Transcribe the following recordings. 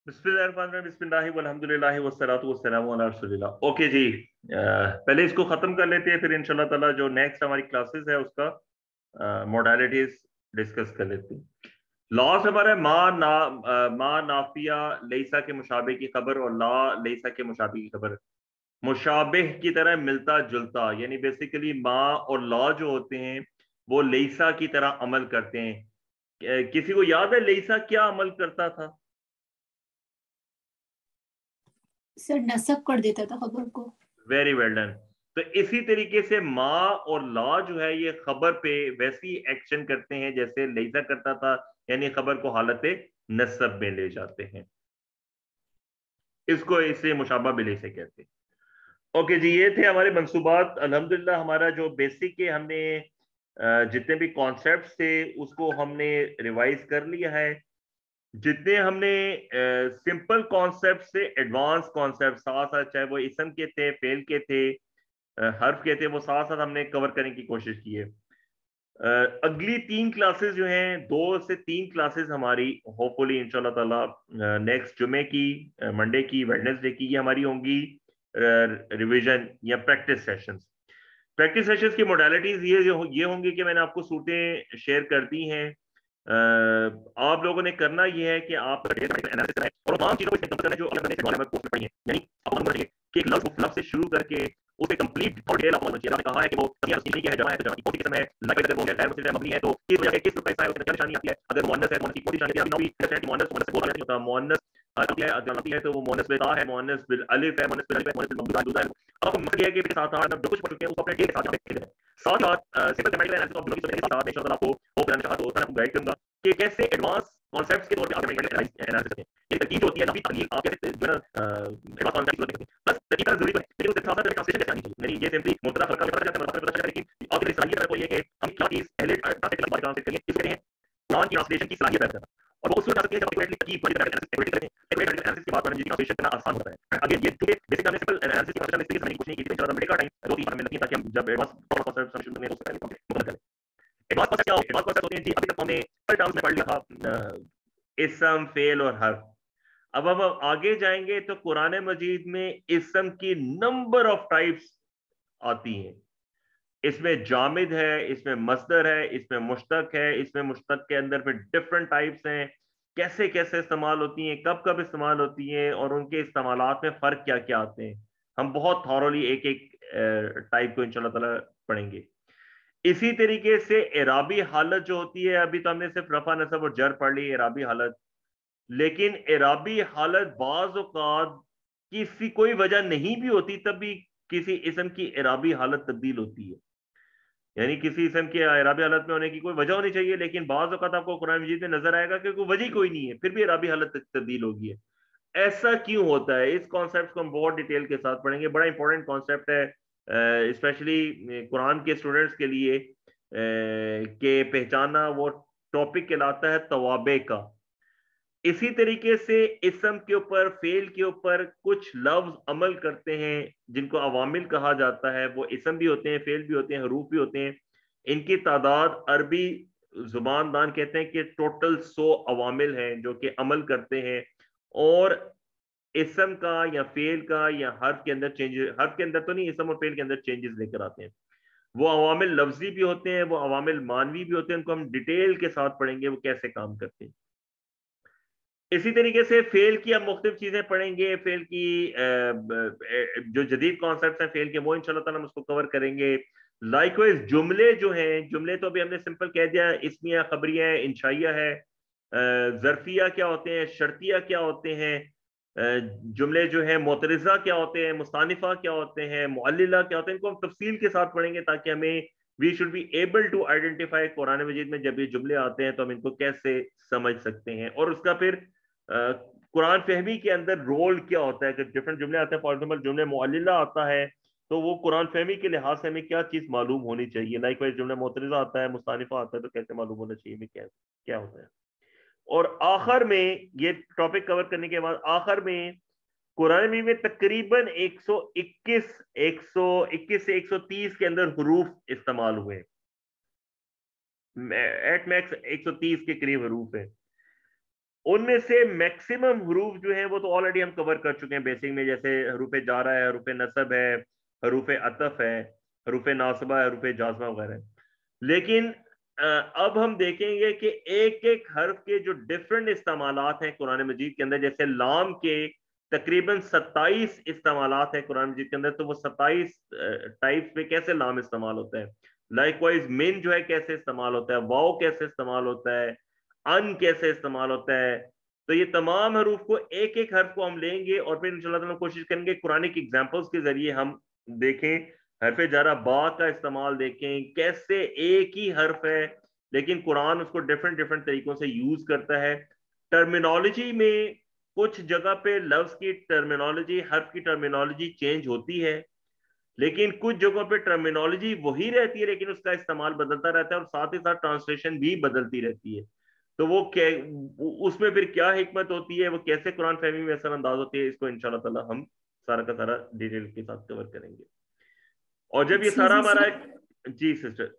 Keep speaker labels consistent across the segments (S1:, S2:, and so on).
S1: बिस्मिल्लाहि वल्हम्दुलिल्लाहि वस्सलातु वस्सलामु अला रसूलिल्लाह। ओके जी, पहले इसको खत्म कर लेते हैं, फिर इंशाल्लाह ताला जो नेक्स्ट हमारी क्लासेस है उसका मोडालिटीज डिस्कस कर लेते हैं। लास्ट हमारा मा नाफिया लईसा के मुशाबे की खबर और ला लईसा के मुशाबे की खबर। मुशाबे की तरह मिलता जुलता, यानी बेसिकली मा और ला जो होते हैं वो लईसा की तरह अमल करते हैं। किसी को याद है लईसा क्या अमल करता था?
S2: सर नसब कर देता था खबर को।
S1: Very well done. तो इसी तरीके से मा और ला जो है ये खबर पे वैसी एक्शन करते हैं जैसे लैसा करता था, यानी खबर को हालत नसब में ले जाते हैं। इसको इसे मुशाबा बिले से कहते हैं। ओके जी, ये थे हमारे मंसूबात। अल्हम्दुलिल्लाह हमारा जो बेसिक के हमने जितने भी कॉन्सेप्ट्स थे उसको हमने रिवाइज कर लिया है। जितने हमने सिंपल कॉन्सेप्ट से एडवांस कॉन्सेप्ट साथ साथ, चाहे वो इसम के थे, फेल के थे, हर्फ के थे, वो साथ साथ हमने कवर करने की कोशिश की है। अगली 3 क्लासेस जो हैं, 2 से 3 क्लासेस हमारी होपफुली इंशाल्लाह ताला नेक्स्ट जुमे की, मंडे की, वेडनेसडे की, ये हमारी होंगी रिवीजन या प्रैक्टिस सेशंस। प्रैक्टिस सेशंस की मोडालिटीज ये होंगी कि मैंने आपको सूटें शेयर कर दी हैं। आप लोगों ने करना ये है कि आप एनालिसिस करें और तमाम चीजों को इसमें कंप्लीट करें जो अलग कोर्स में पढ़ी है। यानी आप मालूम रखिए कि एक लफ्ज से शुरू करके उसे कंप्लीट और डिटेल आप मालूम रखिए। आपने कहा है कि वो तस्नीह की है, जमा है, जमा की कौन सी किस्म है, लाइक हो गया, गैर मुस्लिम है, मबनी है, तो किस वजह से किस रुपए है, उसमें क्या निशानी आती है। अगर मुअन्नस है, मुअन्नस की कौन सी निशानी आती है। अभी नबी कहते हैं कि मुअन्नस से बहुत नहीं होता। मुअन्नस आती है तो वो मुअन्नस बिल ता है, मुअन्नस बिल अलिफ है, मुअन्नस बिल अलिफ है, मुअन्नस बिल ममदूद है। अब हम मत ये है कि साथ साथ जो कुछ पढ़ चुके हैं उसको अपने डे के साथ यहाँ पे साथ साथ सिंपल ग्रामेटिकल एनालिसिस ऑफ लोग के साथ इंशाल्लाह आपको वो कराना चाहता हूं, आपको गाइड करूंगा कि कैसे एडवांस कॉन्सेप्ट्स के तौर पे आप ग्रामेटिकल एनालिसिस करें। ये तरकीब होती है नबी तालीम आप कैसे जो है एडवांस कॉन्सेप्ट्स को देखते हैं। बस तरकीब करना जरूरी है, लेकिन उसके साथ साथ ट्रांसलेशन कैसे आनी चाहिए। यानी ये सिंपली मुबतदा फर्क का पता चलता है, मतलब पता चलता है, लेकिन आपकी सलाहियत है ये कि हम क्या चीज पहले ट्रांसलेट करें, किस करें कुरान की ट्रांसलेशन की सलाहियत पैदा करना। और वो उसमें जा सकती है जब आप तरकीब पर एनालिसिस की बात करें, जिसकी ट्रांसलेशन करना आसान होता है। आगे ये चूंकि बेसिक हमने सिंपल एनालिसिस की बात करने कुछ नहीं की थी, इंशाल्लाह मिनट का टाइम 2-3 मिनट लगेंगे ताकि हम जब एडवांस कॉन्सेप्ट समझ लेंगे तो उससे पहले मुकम्मल करें। एडवांस कॉन्सेप्ट क्या होते हैं? एडवांस कॉन्सेप्ट होते हैं जी, अभी तक हमने कल टर्म्स में पढ़ लिया था इसम, फेल और हर्फ। अब हम आगे जाएंगे तो कुरान मजीद में इसम की नंबर ऑफ टाइप्स आती हैं। इसमें जामिद है, इसमें मस्दर है, इसमें मुश्तक है, इसमें मुश्तक के अंदर फिर डिफरेंट टाइप्स हैं, कैसे कैसे इस्तेमाल होती हैं, कब कब इस्तेमाल होती हैं और उनके इस्तेमालात में फ़र्क क्या क्या आते हैं। हम बहुत थॉरोली एक एक टाइप को इंशाल्लाह ताला पढ़ेंगे। इसी तरीके से एराबी हालत जो होती है, अभी तो हमने सिर्फ रफा नसब और जर पढ़ ली एराबी हालत, लेकिन एराबी हालत बाज औक़ात किसी कोई वजह नहीं भी होती तब भी किसी इसम की एराबी हालत तब्दील होती है। यानी किसी इसम के एराबी हालत में होने की कोई वजह होनी चाहिए, लेकिन बाज औक़ात आपको कुरान मजीद में नजर आएगा कि कोई वजह कोई नहीं है, फिर भी एराबी हालत तब्दील होगी है। ऐसा क्यों होता है? इस कॉन्सेप्ट को हम बहुत डिटेल के साथ पढ़ेंगे। बड़ा इंपॉर्टेंट कॉन्सेप्ट है, स्पेशली कुरान के स्टूडेंट्स के लिए, के पहचाना वो टॉपिक कहलाता है तवाबे का। इसी तरीके से इसम के ऊपर, फेल के ऊपर कुछ लफ्ज अमल करते हैं जिनको अवामिल कहा जाता है। वो इसम भी होते हैं, फेल भी होते हैं, हरूफ भी होते हैं। इनकी तादाद अरबी जुबानदान कहते हैं कि टोटल 100 अवामिल हैं जो कि अमल करते हैं। और इसम का या फेल का या हर्फ के अंदर चेंजेस, हर्फ के अंदर तो नहीं, इसम और फेल के अंदर चेंजेस लेकर आते हैं। वो अवामिल लफ्जी भी होते हैं, वो अवामिल मानवी भी होते हैं। उनको हम डिटेल के साथ पढ़ेंगे वो कैसे काम करते हैं। इसी तरीके से फेल की हम मुख्तलिफ चीजें पढ़ेंगे। फेल की जो जदीद कॉन्सेप्ट हैं फेल के, वो इंशाल्लाह ताला हम उसको कवर करेंगे। लाइकवाइज जुमले जो हैं, जुमले तो अभी हमने सिंपल कह दिया, इसमिया, खबरिया है, इंशाइया है। जरफिया क्या होते हैं, शर्तिया क्या होते हैं, जुमले जो है मोतरिजा क्या होते हैं, मुस्तानिफा क्या होते हैं, मुअल्लिला क्या होते हैं। इनको हम तफसील के साथ पढ़ेंगे ताकि हमें we should be able to identify Quran Majeed में जब ये जुमले आते हैं तो हम इनको कैसे समझ सकते हैं। और उसका फिर कुरान फहमी के अंदर रोल क्या होता है कि डिफरेंट जुमले आते हैं। फॉर एग्जाम्पल जुमले मुअल्लिला आता है तो वो कुरान फहमी के लिहाज से हमें क्या चीज मालूम होनी चाहिए। लाइकवाइज जुमला मोतरिजा आता है, मुस्तानिफा आता है, तो कैसे मालूम होना चाहिए हमें क्या क्या होता है। और आखिर में ये टॉपिक कवर करने के बाद आखिर में कुरान मजीद में तकरीबन 121 से 130 के अंदर हरूफ इस्तेमाल हुए। एट मैक्स 130 के करीब हरूफ है। उनमें से मैक्सिमम हरूफ जो है वो तो ऑलरेडी हम कवर कर चुके हैं बेसिक में, जैसे हरूफ जारा है, हरूफ नसब है, हरूफ अतफ है, हरूफ नासबा है, हरूफ जाजमा वगैरह। लेकिन अब हम देखेंगे कि एक एक हर्फ के जो डिफरेंट इस्तेमालात हैं कुरान मजीद के अंदर, जैसे लाम के तकरीबन 27 इस्तेमालात हैं कुरान मजीद के अंदर, तो वो 27 टाइप्स पे कैसे लाम इस्तेमाल होता है। लाइकवाइज मिन जो है कैसे इस्तेमाल होता है, वाओ कैसे इस्तेमाल होता है, अन कैसे इस्तेमाल होता है। तो ये तमाम हरूफ को एक एक हर्फ को हम लेंगे और फिर इंशाल्लाह ताला कोशिश करेंगे कुरानिक एग्जांपल्स के जरिए हम देखें, हरफ जरा बा का इस्तेमाल देखें, कैसे एक ही हर्फ है लेकिन कुरान उसको डिफरेंट डिफरेंट तरीकों से यूज करता है। टर्मिनोलॉजी में कुछ जगह पे लफ्ज की टर्मिनोलॉजी, हर्फ की टर्मिनोलॉजी चेंज होती है, लेकिन कुछ जगहों पे टर्मिनोलॉजी वही रहती है लेकिन उसका इस्तेमाल बदलता रहता है और साथ ही साथ ट्रांसलेशन भी बदलती रहती है। तो वो उसमें फिर क्या हिकमत होती है, वो कैसे कुरान फहमी में असर अंदाज होती है, इसको इंशाल्लाह ताला हम सारा का सारा डिटेल के साथ कवर करेंगे। और जब ये सारा
S2: एक्सक्यूज
S1: हमारा
S2: सर,
S1: जी सिस्टर।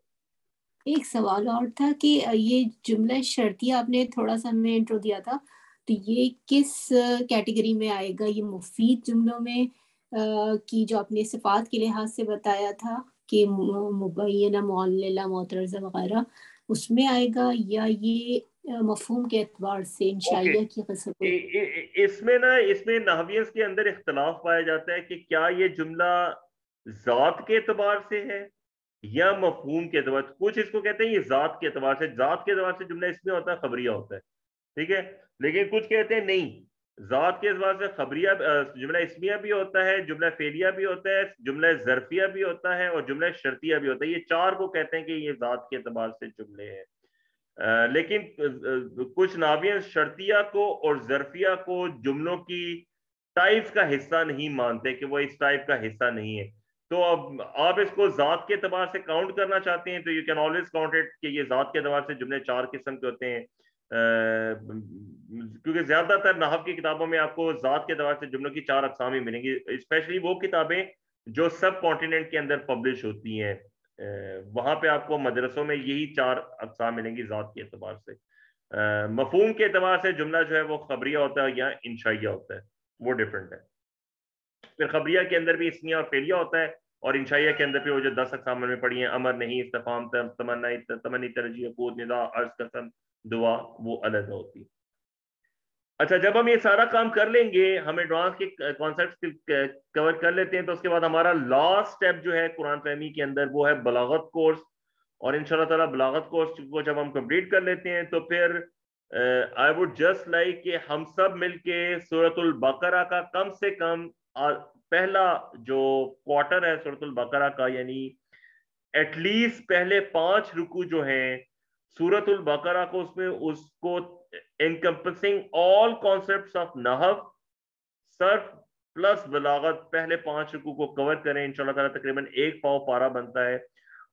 S2: एक सवाल और था कि ये जुमला शर्तिया आपने थोड़ा सा हमें इंट्रो दिया था, तो ये किस कैटेगरी में आएगा? ये मुफीद जुमलों में की जो आपने सिफात के लिहाज से बताया था कि मुबय्यना, मुअल्लला, मुतरज़ा वगैरह, उसमें आएगा, या ये मफहूम के एतबार से
S1: ओके,
S2: इंशाइया की कसम?
S1: इसमें ना, इसमें नहवियस के अंदर इख्तलाफ पाया जाता है कि क्या ये जुमला जात के एतबार से है या मफहूम के एतबार से। कुछ इसको कहते हैं ये जात के एतबार से, जात के एतबार से जुमला इसमें होता है, खबरिया होता है, ठीक है। लेकिन कुछ कहते हैं नहीं, जात के एतबार से खबरिया जुमला इसमिया भी होता है, जुमला फेलिया भी होता है, जुमला जरफिया भी होता है और जुमला शर्तिया भी होता है। ये चार को कहते हैं कि ये जात के एतबार से जुमले हैं। लेकिन कुछ नावियन शर्तिया को और जरफिया को जुमलों की टाइप्स का हिस्सा नहीं मानते कि वो इस टाइप का हिस्सा नहीं है। तो अब आप इसको जात के एतबार से काउंट करना चाहते हैं तो you can always count it कि ये जात के एतबार से जुमले चार किस्म के होते हैं। क्योंकि ज्यादातर नहव की किताबों में आपको जात के एतबार से जुमलों की चार अकसाम ही मिलेंगी, स्पेशली वो किताबें जो सब कॉन्टिनेंट के अंदर पब्लिश होती हैं। वहां पे आपको मदरसों में यही चार अकसाम मिलेंगी जात के एतबार से। मफहूम के एतबार से जुमला जो है वो खबरिया होता है या इंशाइया होता है, वो डिफरेंट है। फिर खबरिया के अंदर भी इसमिया और फेलिया होता है और इंशाइया के अंदर भी वो जो 10 अकसाम में पढ़ी हैं, अमर, नहीं, इस्तिफाम, तमन्ना, तमन्नी, तरजीह, कूद, निदा, अर्ज, कसम, दुआ, वो अलग होती है। अच्छा, जब हम ये सारा काम कर लेंगे, हम एडवांस के कॉन्सेप्ट कवर कर लेते हैं, तो उसके बाद हमारा लास्ट स्टेप जो है कुरान फहमी के अंदर वो है बलागत कोर्स। और इंशाल्लाह ताला बलागत कोर्स को जब हम कंप्लीट कर लेते हैं तो फिर आई वुड जस्ट लाइक कि हम सब मिलके सूरतुल बकरा का कम से कम पहला जो क्वार्टर है सूरतुल बकरा का, यानी एटलीस्ट पहले 5 रुकू जो हैं सूरतुल बकरा को, उसमें उसको encompassing all concepts of नहव, सर्फ प्लस बलागत, पहले 5 रुकू को कवर करें इंशाल्लाह ताला। तकरीबन एक पाव पारा बनता है।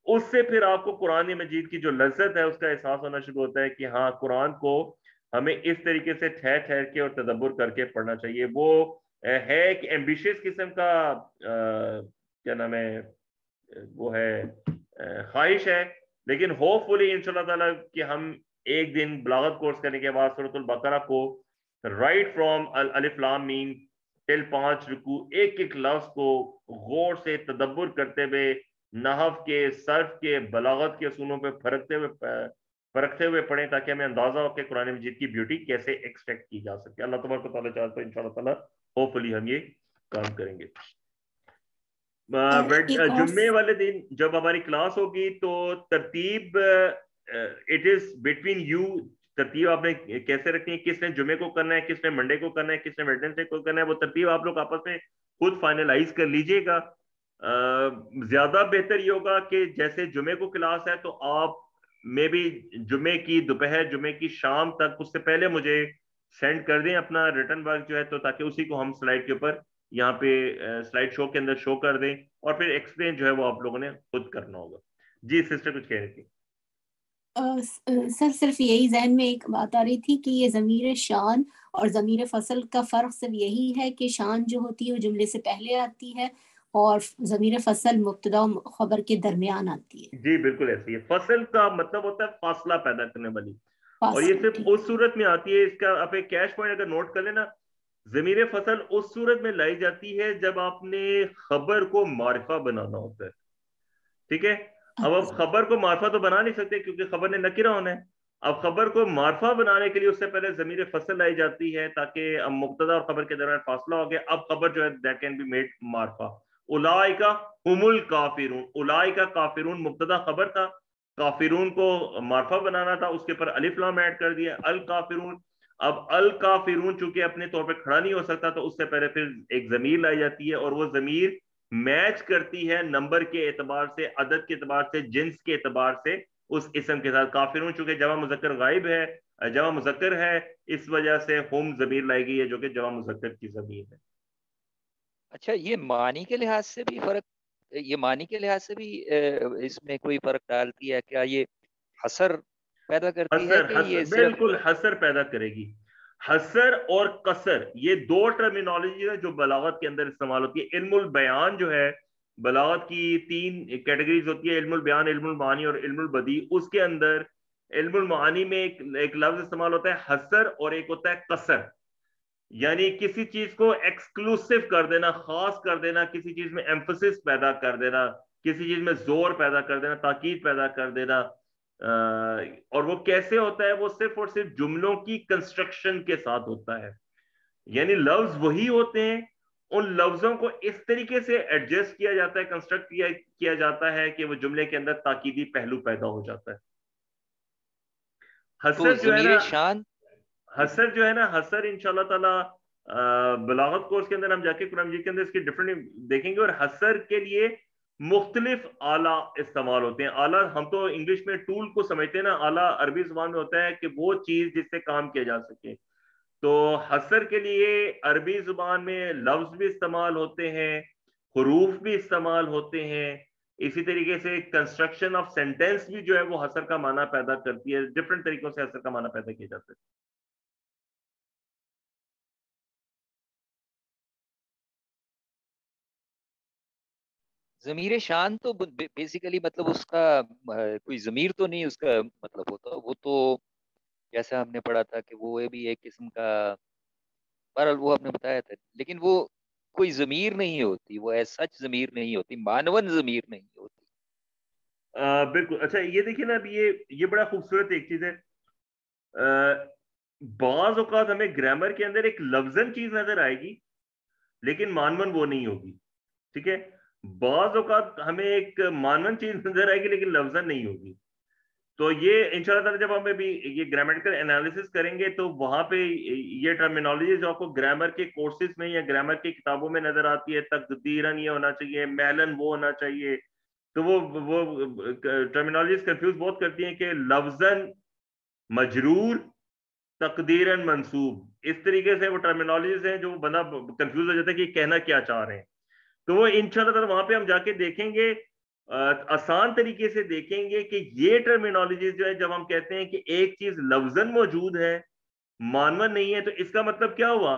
S1: उससे फिर आपको कुरान मजीद की जो लज्जत है उसका एहसास होना शुरू होता है कि हाँ, कुरान को हमें इस तरीके से ठहर ठहर के और तदब्बुर करके पढ़ना चाहिए। वो है एक एम्बिशियस किस्म का क्या नाम है, वो है ख्वाहिश है, लेकिन होपफुली इंशाल्लाह ताला कि हम एक दिन बलागत कोर्स करने के बाद सूरतुल बकरा को राइट फ्रॉम अलिफ लाम मीम टिल 5 रुकू एक एक लफ्ज को गौर से तदब्बुर करते हुए नहव के, सर्फ के, बलागत के असूलों पे परखते हुए पढ़ें, ताकि हमें अंदाजा हो कि कुरान मजीद की ब्यूटी कैसे एक्सट्रैक्ट की जा सकती है। अल्लाह तबारक व तआला चाहे तो इंशाल्लाह ताला होपफुली हम ये काम करेंगे।
S2: एक और
S1: जुम्मे वाले दिन जब हमारी क्लास होगी तो तरतीब इट इज बिटवीन यू। तरतीब आपने कैसे रखनी है, किसने जुम्मे को करना है, किसने मंडे को करना है, किसने वेडनेसडे को करना है, वो तरतीब आप लोग आपस में खुद फाइनलाइज कर लीजिएगा। ज्यादा बेहतर ये होगा कि जैसे जुम्मे को क्लास है तो आप मे बी जुम्मे की दोपहर, जुम्मे की शाम तक, उससे पहले मुझे सेंड कर दें अपना रिटर्न वर्क जो है, तो ताकि उसी को हम स्लाइड के ऊपर यहाँ पे स्लाइड शो के अंदर शो कर दें और फिर एक्सप्लेन जो है वो आप लोगों ने खुद करना होगा। जी सिस्टर कुछ कह रही थी।
S2: सर, सिर्फ यही जहन में एक बात आ रही थी कि ये ज़मीर शान और ज़मीर फसल का फ़र्क सिर्फ यही है कि शान जो होती है वो जुमले से पहले आती है और ज़मीर फसल मुब्तदा खबर के दरमियान आती है।
S1: जी बिल्कुल ऐसे ही है। फसल का मतलब होता है फासला पैदा करने वाली। और ये
S2: फासला,
S1: सिर्फ
S2: ठीक।
S1: उस सूरत में आती है, इसका आप एक कैश पॉइंट अगर नोट कर लेना, ज़मीर फसल उस सूरत में लाई जाती है जब आपने खबर को मारिफा बनाना होता है। ठीक है, अब आप
S2: अच्छा।
S1: खबर को मारफा तो बना नहीं सकते क्योंकि खबर ने नकीरा होना है। अब खबर को मारफा बनाने के लिए उससे पहले ज़मीर फसल लाई जाती है, ताकि अब मुब्तदा और खबर के दरमियान फासला हो गया, अब खबर जो है दैट कैन बी मेड मारफा। उलाइका हुमुल काफिरून, उलाइका काफिरून मुब्तदा खबर था, काफिरून को मारफा बनाना था, उसके ऊपर अलिफ लाम ऐड कर दिया, अल काफिरून। अब अल काफिरून चूंकि अपने तौर पर खड़ा नहीं हो सकता, तो उससे पहले फिर एक जमीर लाई जाती है, और वो जमीर मैच करती है नंबर के एतबार से, अदद के एतबार से, जिन्स के एतबार से उस इसम के साथ। काफिरून चूंकि जमा मुजक्कर गायब है, जमा मुजक्कर है, इस वजह से हुम जमीर लाई गई है जो कि जमा मुजक्कर की जमीर है।
S3: अच्छा, ये मानी के लिहाज से भी फर्क, ये मानी के लिहाज से भी इसमें कोई फर्क डालती है क्या? ये हसर पैदा करती है
S1: हसर,
S3: कि
S1: हसर
S3: ये सिर्फ?
S1: बिल्कुल हसर पैदा करेगी। हसर और कसर ये दो टर्मिनोलॉजी है जो बलागत के अंदर इस्तेमाल होती है। इल्मुल बयान जो है, बलागत की तीन कैटेगरीज होती है, इल्मुल बयान, इल्मुल मानी और इल्मुल बदी। उसके अंदर इल्मुल मानी में एक लफ्ज इस्तेमाल होता है हसर, और एक होता है कसर, यानी किसी चीज को एक्सक्लूसिव कर देना, खास कर देना, किसी चीज में एम्फोसिस पैदा कर देना, किसी चीज में जोर पैदा कर देना, ताकीद पैदा कर देना। और वो कैसे होता है? वो सिर्फ और सिर्फ जुमलों की कंस्ट्रक्शन के साथ होता है, यानी लफ्ज वही होते हैं, उन लफ्जों को इस तरीके से एडजस्ट किया जाता है, कंस्ट्रक्ट किया जाता है कि वो जुमले के अंदर ताकीदी पहलू पैदा हो जाता है।
S3: तो
S1: हसर जो है ना,
S3: ज़मीर शान।
S1: हसर जो है ना, हसर इंशाल्लाह ताला बलागत कोर्स के अंदर हम जाके कुरान मजीद के अंदर इसकी डिफरेंट देखेंगे। और हसर के लिए मुख्तलिफ आला इस्तेमाल होते हैं। आला हम तो इंग्लिश में टूल को समझते हैं ना, आला अरबी जुबान में होता है कि वो चीज जिससे काम किया जा सके। तो हसर के लिए अरबी जुबान में लफ्ज भी इस्तेमाल होते हैं, हरूफ भी इस्तेमाल होते हैं, इसी तरीके से कंस्ट्रक्शन ऑफ सेंटेंस भी जो है वो हसर का माना पैदा करती है। डिफरेंट तरीकों से हसर का माना पैदा किया जाता है।
S3: ज़मीर शान तो बेसिकली मतलब उसका कोई ज़मीर तो नहीं उसका मतलब होता, वो तो जैसा हमने पढ़ा था कि वो भी एक किस्म का, बहरहाल वो आपने बताया था, लेकिन वो कोई ज़मीर नहीं होती, वो ऐसा सच ज़मीर नहीं होती, मानवन ज़मीर नहीं होती।
S1: बिल्कुल। अच्छा ये देखिए ना, अब ये बड़ा खूबसूरत एक चीज है। बाज औकात हमें ग्रामर के अंदर एक लफ्जन चीज नजर आएगी, लेकिन मानवन वो नहीं होगी। ठीक है, बाज औकात हमें एक मानवन चीज नजर आएगी, लेकिन लफ्जन नहीं होगी। तो ये इंशाल्लाह ताला जब हमें भी ये ग्रामेटिकल एनालिसिस करेंगे, तो वहां पे ये टर्मिनोलॉजी जो आपको ग्रामर के कोर्सेज में या ग्रामर की किताबों में नजर आती है, तकदीरन ये होना चाहिए, महलन वो होना चाहिए, तो वो टर्मिनोलॉजीज कंफ्यूज बहुत करती हैं कि लफ्जन मजरूर, तकदीरन मंसूब, इस तरीके से वो टर्मिनोलॉजीज हैं जो बंदा कंफ्यूज हो जाता है कि कहना क्या चाह रहे हैं। तो वो इंशाल्लाह वहां पे हम जाके देखेंगे, आसान तरीके से देखेंगे कि ये टर्मिनोलॉजीज जो है, जब हम कहते हैं कि एक चीज लफ्जन मौजूद है, मानवन नहीं है, तो इसका मतलब क्या हुआ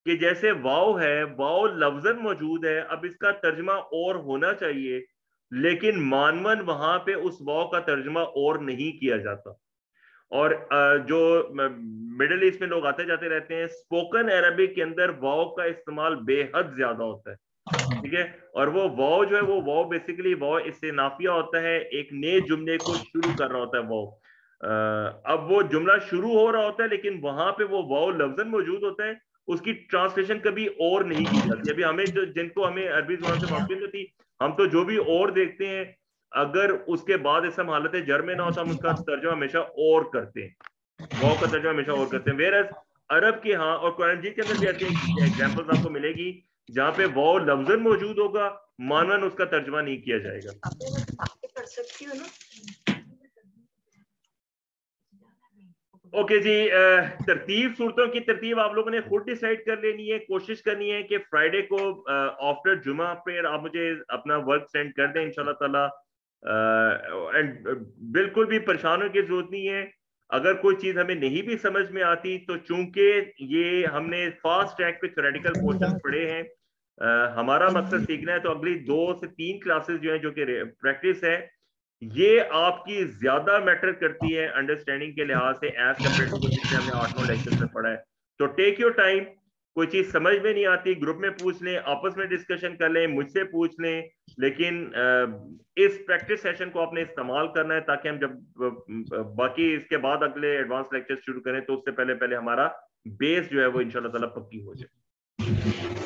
S1: कि जैसे वाव है, वाव लफ्जन मौजूद है, अब इसका तर्जमा और होना चाहिए, लेकिन मानवन वहां पे उस वाव का तर्जमा और नहीं किया जाता। और जो मिडिल ईस्ट में लोग आते जाते रहते हैं, स्पोकन अरबिक के अंदर वाव का इस्तेमाल बेहद ज्यादा होता है। ठीक है, और वो वाव जो है, वो वाव बेसिकली वाव इससे नाफिया होता है, एक नए जुमले को शुरू कर रहा होता है वाव। अब वो जुमला शुरू हो रहा होता है, लेकिन वहां पे वो वाव लफ्जन मौजूद होता है, उसकी ट्रांसलेशन कभी और नहीं की जाती। अभी हमें जिनको हमें अरबी जुबान से वाकिफ नहीं थी, हम तो जो भी और देखते हैं, अगर उसके बाद इसम हालत जर में ना हो तो हम उसका तर्जुमा हमेशा और करते हैं, वाव का तर्जुमा हमेशा और करते हैं। वेरस अरब के, हाँ, और कुरान मजीद के अंदर भी ऐसी एग्जांपल्स आपको मिलेगी जहां पे वाव लफ्जन मौजूद होगा, मानवन उसका तर्जुमा नहीं किया जाएगा। ओके जी, तरतीब, सूरतों की तरतीब आप लोगों ने खुद डिसाइड कर लेनी है। कोशिश करनी है कि फ्राइडे को आफ्टर जुमा पे आप मुझे अपना वर्क सेंड कर दें इंशाल्लाह ताला। एंड बिल्कुल भी परेशान होने की जरूरत नहीं है। अगर कोई चीज हमें नहीं भी समझ में आती, तो चूंकि ये हमने फास्ट ट्रैक पे थ्योरेटिकल पोर्शन पढ़े हैं, हमारा मकसद सीखना है, तो अगली 2 से 3 क्लासेस जो है, जो कि प्रैक्टिस है, ये आपकी ज्यादा मैटर करती है अंडरस्टैंडिंग के लिहाज से एज कम्पेयर टू जिससे हमने 8-9 लेक्चर में पढ़ा है। तो टेक योर टाइम, कोई चीज समझ में नहीं आती ग्रुप में पूछ लें, आपस में डिस्कशन कर लें, मुझसे पूछ लें, लेकिन इस प्रैक्टिस सेशन को आपने इस्तेमाल करना है ताकि हम जब बाकी इसके बाद अगले एडवांस लेक्चर शुरू करें तो उससे पहले पहले हमारा बेस जो है वो इंशाल्लाह ताला पक्की हो जाए।